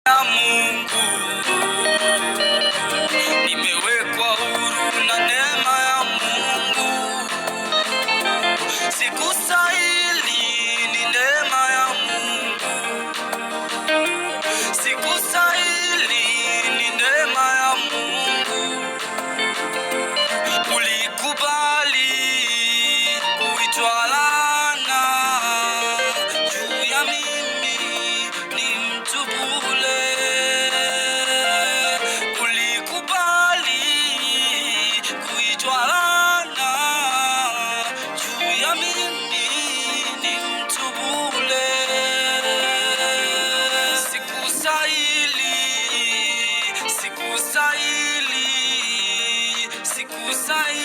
ya Mungu, nimewekwa huru na neema ya Mungu. Sikustahili, ni neema ya Mungu. Sikustahili, ni neema ya Mungu. Ulikubali kuitwa laana juu ya mimi, ni mtu bure. Ulikubali kuitwa laana juu ya mimi, ni mtu bure. Sikustahili, sikustahili, sikustahili.